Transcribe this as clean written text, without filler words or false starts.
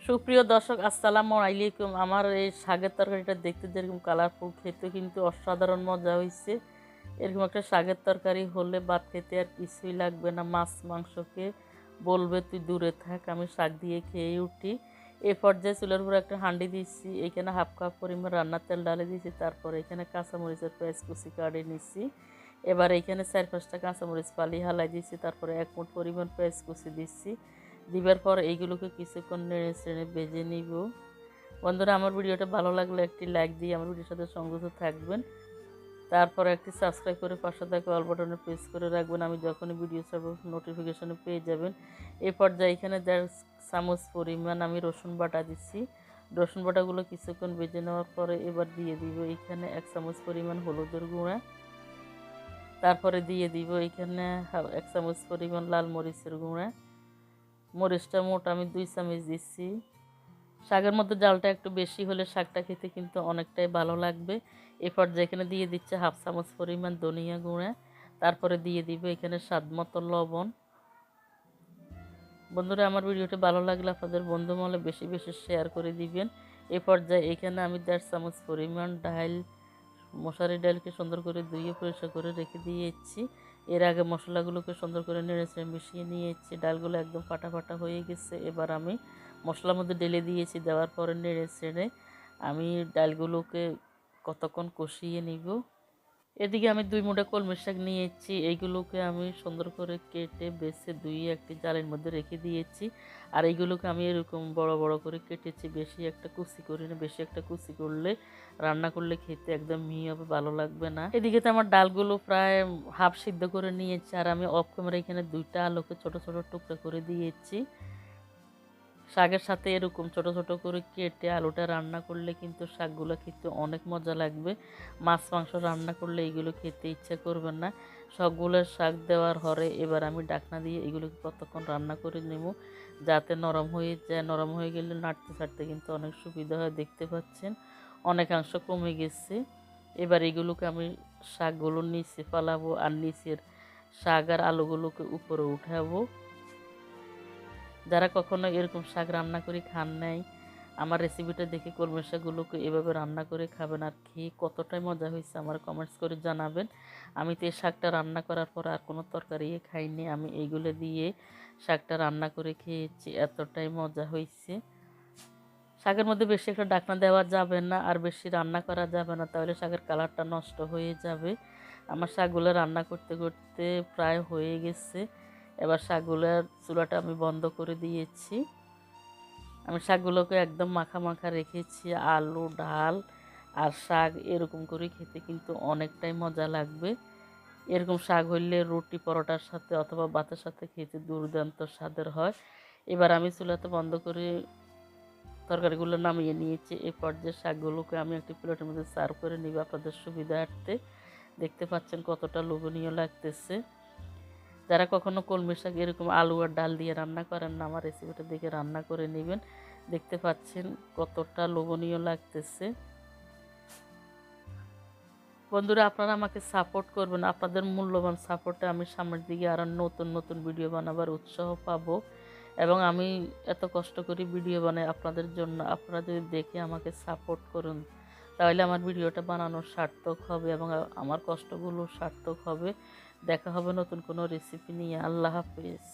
সুপ্রিয় দর্শক, আসসালামু আলাইকুম। আমার এই শাকের তরকারিটা দেখতে যেরকম কালারফুল, খেতে কিন্তু অসাধারণ মজা হয়েছে। এরকম একটা শাকের তরকারি হলে ভাত খেতে আর কিছুই লাগবে না। মাছ মাংসকে বলবে তুই দূরে থাক, আমি শাক দিয়ে খেয়ে উঠি। এই পর্যায়ে চুলার উপর একটা হাঁড়ি দিচ্ছি, এখানে হাফ কাপ পরিমাণ রান্নার তেল ডালে দিয়েছি। তারপরে এখানে কাঁচামরিচের পেঁয়াজ কুচি কাটে নিচ্ছি। এবার এখানে 4-5টা কাঁচামরিচ ফালি হালাই দিচ্ছি। তারপরে 1 মুঠ পরিমাণ পেঁয়াজ কুচি দিচ্ছি। দিবার পর এইগুলোকে কিছুক্ষণ নেড়ে চেড়ে ভেজে নিব। বন্ধুরা, আমার ভিডিওটা ভালো লাগলে একটি লাইক দিয়ে আমার ভিডিওর সাথে সংযুক্ত থাকবেন। তারপরে একটি সাবস্ক্রাইব করে পাশে থাকা অল বাটনে প্রেস করে রাখবেন। আমি যখনই ভিডিও ছাড়ব নোটিফিকেশনে পেয়ে যাবেন। এই পর্যায়ে এখানে 1.5 চামচ পরিমাণ আমি রসুন বাটা দিচ্ছি। রসুন বাটাগুলো কিছুক্ষণ ভেজে নেওয়ার পরে এবার দিয়ে দিব এখানে 1 চামচ পরিমাণ হলুদের গুঁড়া। তারপরে দিয়ে দিব এখানে 1 চামচ পরিমাণ লাল মরিচের গুঁড়া। মরিচটা মোট আমি 2 চামচ দিচ্ছি। শাকের মধ্যে জালটা একটু বেশি হলে শাকটা খেতে কিন্তু অনেকটাই ভালো লাগবে। এরপর যেখানে দিয়ে দিচ্ছে হাফ চামচ পরিমাণ ধনিয়া গুঁড়া। তারপরে দিয়ে দিব এখানে স্বাদ মতো লবণ। বন্ধুরা, আমার ভিডিওটি ভালো লাগলে আপনাদের বন্ধু মহলে বেশি বেশি শেয়ার করে দিবেন। এ পর্যায়ে এখানে আমি 1.5 চামচ পরিমাণ মশারি ডালকে সুন্দর করে ধুয়ে পরিষ্কার করে রেখে দিয়েছি। এর আগে মশলাগুলোকে সুন্দর করে নেড়েচেড়ে মিশিয়ে নিয়েছি। ডালগুলো একদম ফাটা ফাটা হয়ে গেছে। এবার আমি মশলার মধ্যে ঢেলে দিয়েছি। দেওয়ার পরে নেড়েচেড়ে আমি ডালগুলোকে কতক্ষণ কষিয়ে নিব। এদিকে আমি 2 মুঠা কলমি শাক নিয়েছি। এইগুলোকে আমি সুন্দর করে কেটে বেছে ধুয়ে একটি জালের মধ্যে রেখে দিয়েছি। আর এইগুলোকে আমি এরকম বড় বড় করে কেটেছি, বেশি একটা কুচি করি না। বেশি একটা কুচি করলে রান্না করলে খেতে একদম মিহি হবে, ভালো লাগবে না। এদিকে তো আমার ডালগুলো প্রায় হাফ সিদ্ধ করে নিয়েছি। আর আমি অফ ক্যামেরা এখানে 2টা আলুকে ছোট ছোট টুকরা করে দিয়েছি। শাকের সাথে এরকম ছোট ছোট করে কেটে আলুটা রান্না করলে কিন্তু শাকগুলো খেতে অনেক মজা লাগবে। মাছ মাংস রান্না করলে এগুলো খেতে ইচ্ছা করবে না। সবগুলো শাক দেওয়ার হরে এবার আমি ঢাকনা দিয়ে এগুলোকে কতক্ষণ রান্না করে নেব, যাতে নরম হয়ে যায়। নরম হয়ে গেলে নাড়তে ছাড়তে কিন্তু অনেক সুবিধা হয়। দেখতে পাচ্ছেন অনেকাংশ কমে গেছে। এবার এগুলোকে আমি শাকগুলো নিচে ফালাবো আর নিচের শাক আর আলুগুলোকে উপরে উঠাবো। যারা কখনো এরকম শাক রান্না করে খান নাই, আমার রেসিপিটা দেখে কলমি শাকগুলোকে এভাবে রান্না করে খাবেন। আর খেয়ে কতটাই মজা হয়েছে আমার কমেন্টস করে জানাবেন। আমি তো এই শাকটা রান্না করার পর আর কোনো তরকারি খাইনি। আমি এইগুলো দিয়ে শাকটা রান্না করে খেয়েছি, এতটাই মজা হয়েছে। শাকের মধ্যে বেশি একটা ঢাকনা দেওয়া যাবে না আর বেশি রান্না করা যাবে না, তাহলে শাকের কালারটা নষ্ট হয়ে যাবে। আমার শাকগুলো রান্না করতে করতে প্রায় হয়ে গেছে। এবার শাকগুলোর চুলাটা আমি বন্ধ করে দিয়েছি। আমি শাকগুলোকে একদম মাখা মাখা রেখেছি। আলু, ডাল আর শাক এরকম করে খেতে কিন্তু অনেকটাই মজা লাগবে। এরকম শাক হইলে রুটি পরোটার সাথে অথবা ভাতের সাথে খেতে দুর্দান্ত স্বাদের হয়। এবার আমি চুলাতে বন্ধ করে তরকারিগুলো নামিয়ে নিয়েছি। এই পর্যায়ে শাকগুলোকে আমি একটি প্লেটের মধ্যে সার্ভ করে নিব আপনাদের সুবিধার্থে। দেখতে পাচ্ছেন কতটা লোভনীয় লাগতেছে। যারা কখনো কলমি শাক এরকম আলু আর ডাল দিয়ে রান্না করেন না, আমার রেসিপিটা দেখে রান্না করে নেবেন। দেখতে পাচ্ছেন কতটা লোভনীয় লাগতেছে। বন্ধুরা, আপনারা আমাকে সাপোর্ট করবেন। আপনাদের মূল্যবান সাপোর্টে আমি সামনের দিকে আরও নতুন নতুন ভিডিও বানাবার উৎসাহ পাবো। এবং আমি এত কষ্ট করে ভিডিও বানাই আপনাদের জন্য। আপনারা যদি দেখে আমাকে সাপোর্ট করুন, তাহলে আমার ভিডিওটা বানানোর সার্থক হবে এবং আমার কষ্টগুলো সার্থক হবে। দেখা হবে নতুন কোনো রেসিপি নিয়ে। আল্লাহ হাফেজ।